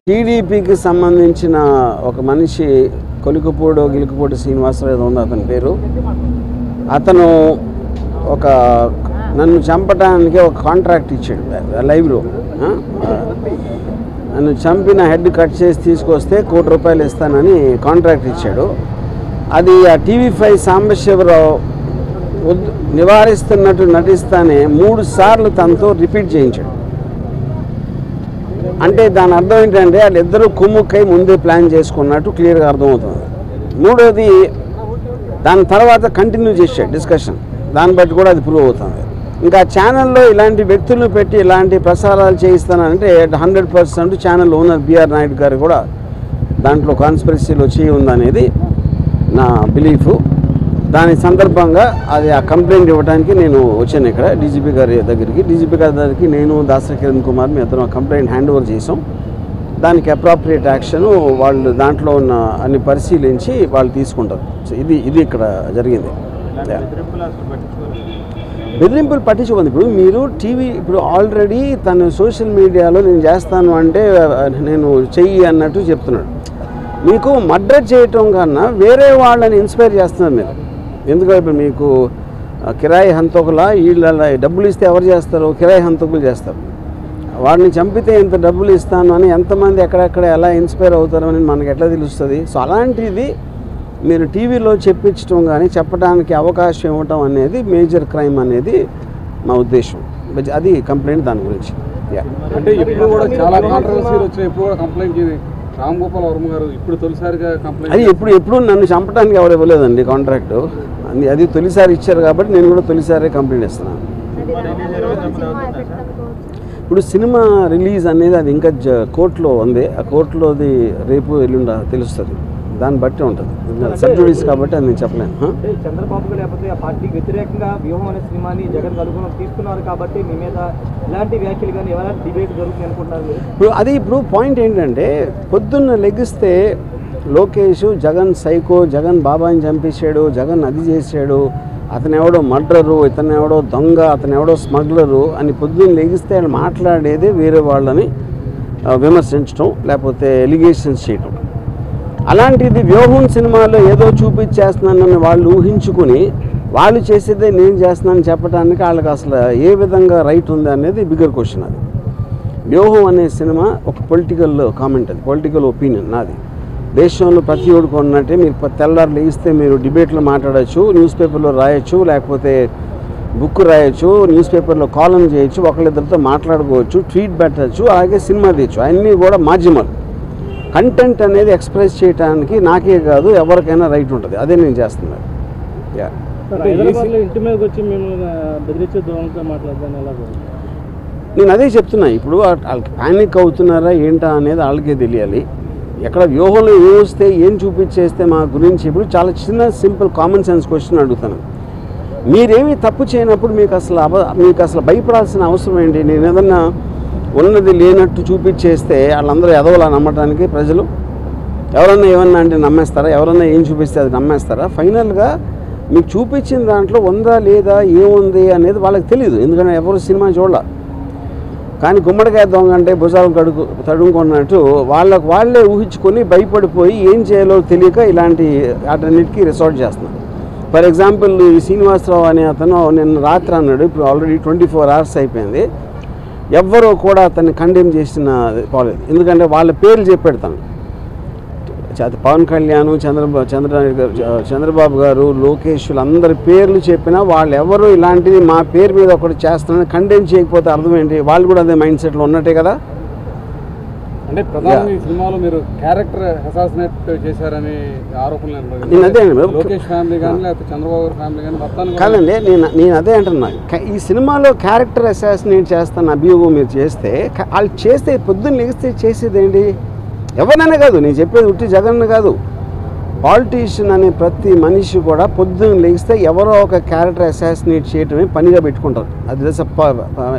టీడీపీకి సంబంధించిన ఒక మనిషి గిలుకుపూడి శ్రీనివాసరావు ఉంది అతని పేరు. అతను నన్ను చంపడానికి ఒక కాంట్రాక్ట్ ఇచ్చాడు లైవ్లో. నన్ను చంపిన హెడ్ కట్ చేసి తీసుకొస్తే ₹1,00,00,000 ఇస్తానని కాంట్రాక్ట్ ఇచ్చాడు. అది ఆ TV5 సాంబశివరావు నివారిస్తున్నట్టు నటిస్తానే 3 సార్లు తనతో రిపీట్ చేయించాడు. అంటే దాని అర్థం ఏంటంటే వాళ్ళిద్దరూ కుమ్ముక్కై ముందే ప్లాన్ చేసుకున్నట్టు క్లియర్గా అర్థమవుతుంది. మూడోది దాని తర్వాత కంటిన్యూ చేశాడు డిస్కషన్. దాన్ని బట్టి కూడా అది ప్రూవ్ అవుతుంది. ఇంకా ఛానల్లో ఇలాంటి వ్యక్తులను పెట్టి ఇలాంటి ప్రసారాలు చేయిస్తానంటే 100% ఛానల్ ఓనర్ బిఆర్ నాయుడు గారు కూడా దాంట్లో కాన్స్పిరసీలో చేయి ఉందనేది నా బిలీఫు. దాని సందర్భంగా అది ఆ కంప్లైంట్ ఇవ్వడానికి నేను వచ్చాను ఇక్కడ డీజీపీ గారి దగ్గరికి. నేను దాసరి కిరణ్ కుమార్ మీ ఇద్దరం కంప్లైంట్ హ్యాండ్ ఓవర్ చేసాం. దానికి అప్రాప్రియేట్ యాక్షన్ వాళ్ళు దాంట్లో ఉన్న అన్ని పరిశీలించి వాళ్ళు తీసుకుంటారు. సో ఇది ఇక్కడ జరిగింది. బెదిరింపులు పట్టించుకుంది. ఇప్పుడు మీరు ఇప్పుడు ఆల్రెడీ తను సోషల్ మీడియాలో నేను చేస్తాను అంటే నేను చెయ్యి అన్నట్టు చెప్తున్నాడు. మీకు మర్డర్ చేయటం కన్నా వేరే వాళ్ళని ఇన్స్పైర్ చేస్తున్నారు మీరు. ఎందుకంటే ఇప్పుడు మీకు కిరాయి హంతకులా వీళ్ళ డబ్బులు ఇస్తే ఎవరు చేస్తారు? కిరాయి హంతకులు చేస్తారు. వాడిని చంపితే ఇంత డబ్బులు ఇస్తాను అని ఎంతమంది ఎక్కడెక్కడ ఎలా ఇన్స్పైర్ అవుతారో అని మనకు ఎట్లా తెలుస్తుంది? సో అలాంటిది మీరు టీవీలో చెప్పించడం కానీ చెప్పడానికి అవకాశం ఇవ్వటం అనేది మేజర్ క్రైమ్ అనేది మా ఉద్దేశం. అది కంప్లైంట్ దాని గురించి. అంటే ఇప్పుడు కూడా చాలా కాంట్రవర్సీలు వచ్చినాయి. ఇప్పుడు కూడా కంప్లైంట్ రామ్ గోపాల్ వర్మ గారు ఇప్పుడు తొలిసారిగా కంప్లైంట్. అది ఎప్పుడు నన్ను చంపడానికి ఎవరు ఇవ్వలేదండి కాంట్రాక్టు. అది తొలిసారి ఇచ్చారు కాబట్టి నేను కూడా తొలిసారి కంప్లైంట్ ఇస్తున్నాను. ఇప్పుడు సినిమా రిలీజ్ అనేది అది ఇంకా కోర్టులో ఉంది. ఆ కోర్టులోది రేపు ఎల్లుండి తెలుస్తుంది. దాన్ని బట్టి ఉంటుంది. సబ్ జుడిస్ కాబట్టి అది నేను చెప్పలేను. చంద్రబాబు లేకపోతే ఆ పార్టీకి వ్యతిరేకంగా వ్యూహం అనే సినిమాని జగన్ కలుగును తీసుకున్నారు కాబట్టి మీ మీద ఇలాంటి వ్యాఖ్యలు కానీ ఎవరైనా డిబేట్ జరుగుతుంది అనుకుంటున్నారు. ఇప్పుడు పాయింట్ ఏంటంటే పొద్దున్న లెగిస్తే లోకేష్ జగన్ సైకో, జగన్ బాబాని చంపేశాడు, జగన్ అది చేశాడు, అతను ఎవడో మర్డరు, ఇతను ఎవడో దొంగ, అతను ఎవడో స్మగ్లరు అని పొద్దున్న లెగిస్తే ఆయన మాట్లాడేదే వేరే వాళ్ళని విమర్శించడం లేకపోతే ఎలిగేషన్స్ చేయటం. అలాంటిది వ్యూహం సినిమాలో ఏదో చూపించేస్తున్నానని వాళ్ళు ఊహించుకుని వాళ్ళు చేసేదే నేను చేస్తున్నానని చెప్పడానికి వాళ్ళకి అసలు ఏ విధంగా రైట్ ఉంది అనేది బిగ్గర్ క్వశ్చన్. అది వ్యూహం అనే సినిమా ఒక పొలిటికల్ కామెంట్, అది పొలిటికల్ ఒపీనియన్ నాది. దేశంలో ప్రతి ఒక్కరికి ఉన్నట్టే మీరు తెల్లారు లేస్తే మీరు డిబేట్లో మాట్లాడచ్చు, న్యూస్ పేపర్లో రాయొచ్చు, లేకపోతే బుక్ రాయొచ్చు, న్యూస్ పేపర్లో కాలం చేయొచ్చు, ఒకళ్ళిద్దరితో మాట్లాడుకోవచ్చు, ట్వీట్ పెట్టచ్చు, అలాగే సినిమా తీయచ్చు. అన్నీ కూడా మాధ్యమాలు. కంటెంట్ అనేది ఎక్స్ప్రెస్ చేయడానికి నాకే కాదు ఎవరికైనా రైట్ ఉంటుంది. అదే నేను చేస్తున్నాను. నేను అదే చెప్తున్నా. ఇప్పుడు వాళ్ళకి ప్యానిక్ అవుతున్నారా ఏంటా అనేది వాళ్ళకే తెలియాలి. ఎక్కడ వ్యూహంలో ఏమొస్తే ఏం చూపించేస్తే మా గురించి ఇప్పుడు చాలా చిన్న సింపుల్ కామన్ సెన్స్ క్వశ్చన్ అడుగుతాను. మీరేమీ తప్పు చేయనప్పుడు మీకు అసలు భయపడాల్సిన అవసరం ఏంటి? నేను ఏదన్నా ఉన్నది లేనట్టు చూపించేస్తే వాళ్ళందరూ ఎదవలా నమ్మటానికి ప్రజలు ఎవరన్నా ఏమన్నా అంటే నమ్మేస్తారా? ఎవరన్నా ఏం చూపిస్తే అది నమ్మేస్తారా? ఫైనల్గా మీకు చూపించిన దాంట్లో ఉందా లేదా ఏముంది అనేది వాళ్ళకి తెలియదు. ఎందుకంటే ఎవరు సినిమా చూడాల. కానీ గుమ్మడికాయ దొంగ అంటే భుజాలు తడుముకున్నట్టు వాళ్ళే ఊహించుకొని భయపడిపోయి ఏం చేయాలో తెలియక ఇలాంటి వాటన్నిటికీ రిసార్ట్ చేస్తున్నారు. ఫర్ ఎగ్జాంపుల్ ఈ శ్రీనివాసరావు అనే అతను నిన్న రాత్రి అన్నాడు, ఇప్పుడు ఆల్రెడీ 24 hours అయిపోయింది, ఎవ్వరూ కూడా అతన్ని కండెమ్ చేసిన పోలేదు. ఎందుకంటే వాళ్ళ పేర్లు చెప్పెడతాను. పవన్ కళ్యాణ్, చంద్రబాబు గారు, లోకేష్లు అందరి పేర్లు చెప్పినా వాళ్ళు ఎవరు ఇలాంటిది మా పేరు మీద ఒకటి చేస్తున్నారని కండెమ్ చేయకపోతే అర్థం ఏంటి? వాళ్ళు కూడా అదే మైండ్ సెట్లో ఉన్నట్టే కదా. అంటే ప్రధానంగా ఈ సినిమాలో మీరు క్యారెక్టర్ అసాసినేట్ చేశారని ఆరోపణలు నేను అదే లోకేష్ ఫ్యామిలీ కానీ లేకపోతే చంద్రబాబు గారి ఫ్యామిలీ కానీ మొత్తాన్ని కాదండి, నేను అదే అంటున్నా. ఈ సినిమాలో క్యారెక్టర్ అసాసినేట్ చేస్తాను అభియోగం మీరు చేస్తే, వాళ్ళు చేస్తే పొద్దున్న లెగిస్తే చేసేది ఏంటి? ఎవరినైనా కాదు, నేను చెప్పేది ఉట్టి జగన్ కాదు, పాలిటీషియన్ అనే ప్రతి మనిషి కూడా పొద్దున్న లెగిస్తే ఎవరో ఒక క్యారెక్టర్ అసాసినేట్ చేయటమే పనిగా పెట్టుకుంటారు. అది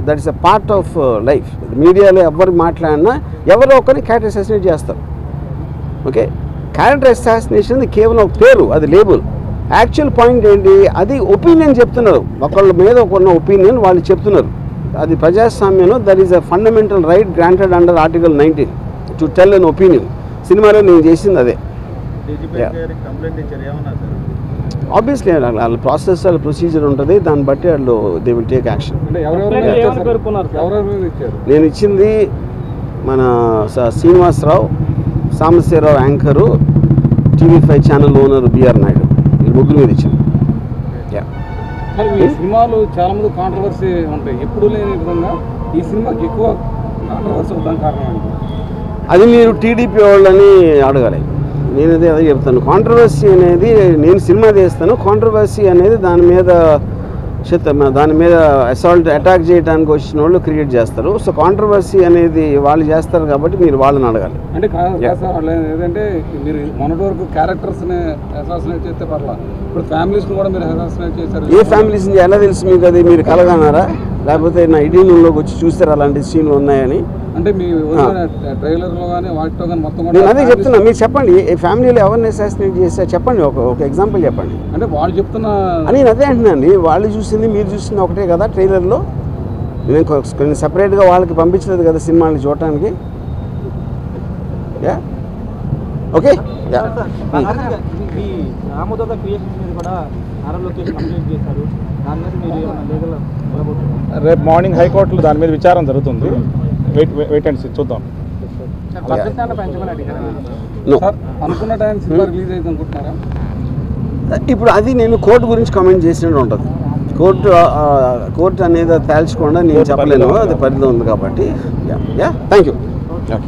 that is a part of life. మీడియాలో ఎవరు మాట్లాడినా ఎవరో ఒకరిని క్యారెక్టర్ అసాసినేట్ చేస్తారు. ఓకే, క్యారెక్టర్ అసాసినేషన్ కేవలం ఒక పేరు, అది లేబుల్. యాక్చువల్ పాయింట్ ఏంటి? అది ఒపీనియన్ చెప్తున్నారు, ఒకళ్ళ మీద ఒకన్న ఒపీనియన్ వాళ్ళు చెప్తున్నారు. అది ప్రజాస్వామ్యంలో that is a fundamental right granted under article 19 to tell an opinion. సినిమాలో నేను చేసింది అదే. ఆబ్వియస్లీ వాళ్ళ ప్రాసెస్, వాళ్ళ ప్రొసీజర్ ఉంటుంది, దాన్ని బట్టి వాళ్ళు దే విల్ టేక్ యాక్షన్. నేను ఇచ్చింది మన Srinivasa Rao, Sambasiva Rao anchor, TV5 channel owner B R Naidu, ఈ ముగ్గురు మీద ఇచ్చింది. ఈ సినిమాలు చాలా మంది కాంట్రవర్సీ ఉంటాయి, ఎప్పుడు లేని విధంగా ఈ సినిమాకి ఎక్కువ కాంట్రవర్సీ ఉండడానికి కారణం అది మీరు టీడీపీ వాళ్ళని అడగాలి. నేను అదే చెప్తాను. కాంట్రవర్సీ అనేది, నేను సినిమా తీస్తాను, కాంట్రవర్సీ అనేది దాని మీద అసాల్ట్ అటాక్ చేయడానికి వచ్చిన వాళ్ళు క్రియేట్ చేస్తారు. సో కాంట్రవర్సీ అనేది వాళ్ళు చేస్తారు కాబట్టి మీరు వాళ్ళని అడగాలి. అంటే ఏదంటే మీరు మొన్నటి వరకు క్యారెక్టర్స్ని అసాసినేట్ చేస్తే పర్లా, ఇప్పుడు ఫ్యామిలీస్ని కూడా మీరు అసాసినేట్ చేశారు. ఏ ఫ్యామిలీస్ ఎలా తెలుసు మీకు? అది మీరు కలగన్నారా, లేకపోతే నా ఐడీలోకి వచ్చి చూస్తారు అలాంటి సీన్లు ఉన్నాయని? అంటే మీ ట్రైలర్లో కానీ వాటితో కానీ మొత్తం నేను అదే చెప్తున్నా, మీరు చెప్పండి ఏ ఫ్యామిలీలో ఎవరిని అసాసినేట్ చేస్తే చెప్పండి, ఒక ఎగ్జాంపుల్ చెప్పండి. అంటే వాళ్ళు చెప్తున్న నేను అదే అంటున్నాండి, వాళ్ళు చూసింది మీరు చూసింది ఒకటే కదా ట్రైలర్లో. నేను కొన్ని సపరేట్గా వాళ్ళకి పంపించలేదు కదా సినిమాని చూడటానికి. Yeah okay. ఈ రామోదోగ క్రియేషన్స్ మీద కూడా ఆర్ఆర్ లోకేష్ కంప్లైంట్ చేశారు, దాని మీద మీరు ఏమైనా లీగల్ వెళ్ళబోతున్నారు? రేపు మార్నింగ్ హైకోర్టులో దాని మీద విచారణ జరుగుతుంది. వెయిట్ అండ్ సీ, చూద్దాం. అనుకున్న టైం సినిమా రిలీజ్ అయితే అనుకుంటున్నారా? ఇప్పుడు అది నేను కోర్టు గురించి కామెంట్ చేసినట్టు ఉంటుంది. కోర్టు అనేది తేల్చకుండా నేను చెప్పలేను, అది పరిధిలో ఉంది కాబట్టి. Yeah thank you. ఓకే.